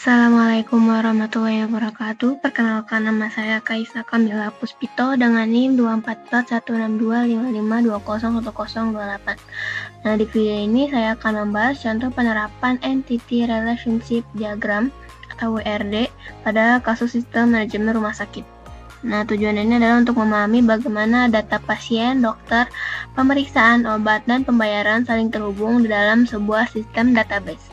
Assalamualaikum warahmatullahi wabarakatuh. Perkenalkan, nama saya Kaisa Kamila Puspito dengan NIM 244162555201028. Nah, di video ini saya akan membahas contoh penerapan Entity Relationship Diagram atau WRD pada kasus sistem manajemen rumah sakit. Nah, tujuan ini adalah untuk memahami bagaimana data pasien, dokter, pemeriksaan, obat, dan pembayaran saling terhubung di dalam sebuah sistem database.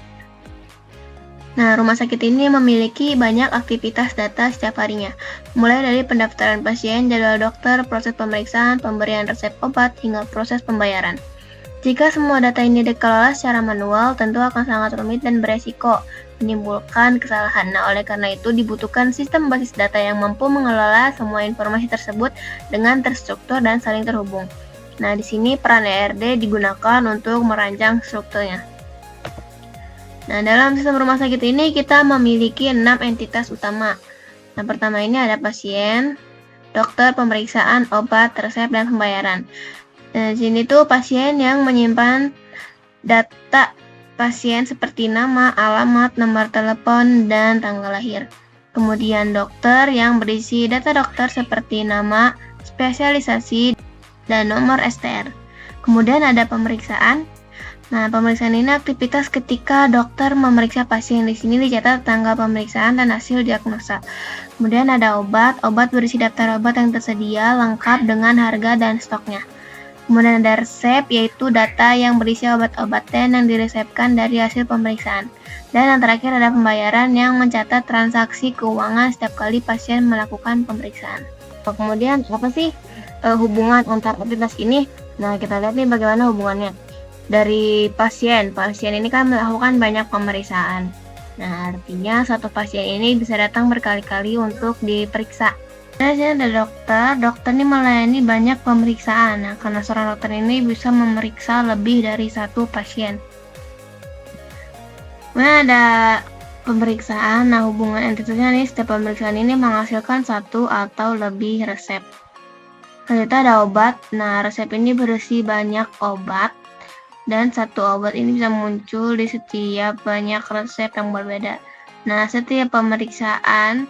Nah, rumah sakit ini memiliki banyak aktivitas data setiap harinya, mulai dari pendaftaran pasien, jadwal dokter, proses pemeriksaan, pemberian resep obat, hingga proses pembayaran. Jika semua data ini dikelola secara manual, tentu akan sangat rumit dan beresiko menimbulkan kesalahan. Nah, oleh karena itu dibutuhkan sistem basis data yang mampu mengelola semua informasi tersebut dengan terstruktur dan saling terhubung. Nah, di sini peran ERD digunakan untuk merancang strukturnya. Nah, dalam sistem rumah sakit ini kita memiliki 6 entitas utama. Yang pertama ini ada pasien, dokter, pemeriksaan, obat, resep, dan pembayaran. Nah, di sini tuh pasien yang menyimpan data pasien seperti nama, alamat, nomor telepon, dan tanggal lahir. Kemudian dokter yang berisi data dokter seperti nama, spesialisasi, dan nomor STR. Kemudian ada pemeriksaan. Nah, pemeriksaan ini aktivitas ketika dokter memeriksa pasien. Di sini dicatat tanggal pemeriksaan dan hasil diagnosa. Kemudian ada obat. Obat berisi daftar obat yang tersedia lengkap dengan harga dan stoknya. Kemudian ada resep, yaitu data yang berisi obat-obatan yang diresepkan dari hasil pemeriksaan. Dan yang terakhir ada pembayaran yang mencatat transaksi keuangan setiap kali pasien melakukan pemeriksaan. Kemudian apa sih hubungan antar entitas ini? Nah, kita lihat nih bagaimana hubungannya. Dari pasien ini kan melakukan banyak pemeriksaan. Nah, artinya satu pasien ini bisa datang berkali-kali untuk diperiksa. Nah, di sini ada dokter ini melayani banyak pemeriksaan. Nah, karena seorang dokter ini bisa memeriksa lebih dari satu pasien. Nah, ada pemeriksaan. Nah, hubungan entitasnya nih, setiap pemeriksaan ini menghasilkan satu atau lebih resep. Selanjutnya ada obat. Nah, resep ini berisi banyak obat. Dan satu obat ini bisa muncul di setiap banyak resep yang berbeda. Nah, setiap pemeriksaan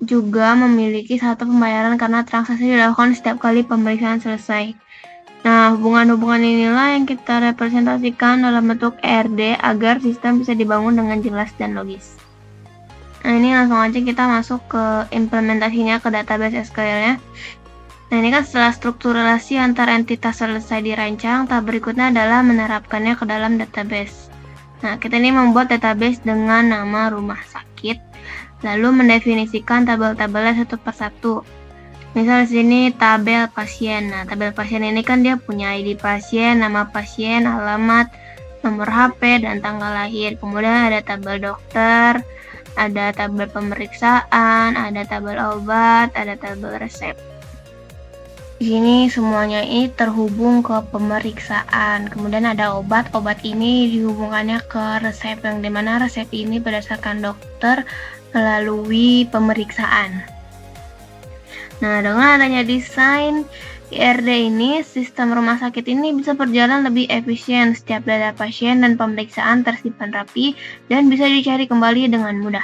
juga memiliki satu pembayaran karena transaksi dilakukan setiap kali pemeriksaan selesai. Nah, hubungan-hubungan inilah yang kita representasikan dalam bentuk ERD agar sistem bisa dibangun dengan jelas dan logis. Nah, ini langsung aja kita masuk ke implementasinya ke database SQL-nya. Nah, ini kan setelah struktur relasi antar entitas selesai dirancang, tahap berikutnya adalah menerapkannya ke dalam database. Nah, kita ini membuat database dengan nama rumah sakit, lalu mendefinisikan tabel-tabelnya satu per satu. Misal di sini tabel pasien. Nah, tabel pasien ini kan dia punya ID pasien, nama pasien, alamat, nomor HP, dan tanggal lahir. Kemudian ada tabel dokter, ada tabel pemeriksaan, ada tabel obat, ada tabel resep. Di sini semuanya ini terhubung ke pemeriksaan. Kemudian ada obat. Obat ini dihubungkannya ke resep, yang dimana resep ini berdasarkan dokter melalui pemeriksaan. Nah, dengan adanya desain IRD ini, sistem rumah sakit ini bisa berjalan lebih efisien. Setiap data pasien dan pemeriksaan tersimpan rapi dan bisa dicari kembali dengan mudah.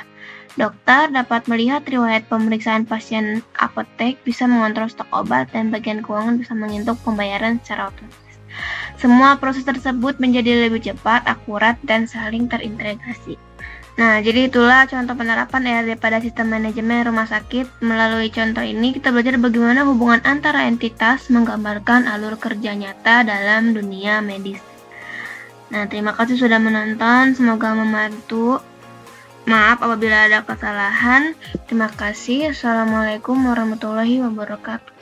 Dokter dapat melihat riwayat pemeriksaan pasien, apotek bisa mengontrol stok obat, dan bagian keuangan bisa menginput pembayaran secara otomatis. Semua proses tersebut menjadi lebih cepat, akurat, dan saling terintegrasi. Nah, jadi itulah contoh penerapan ERD pada sistem manajemen rumah sakit. Melalui contoh ini, kita belajar bagaimana hubungan antara entitas menggambarkan alur kerja nyata dalam dunia medis. Nah, terima kasih sudah menonton, semoga membantu. Maaf apabila ada kesalahan. Terima kasih. Assalamualaikum warahmatullahi wabarakatuh.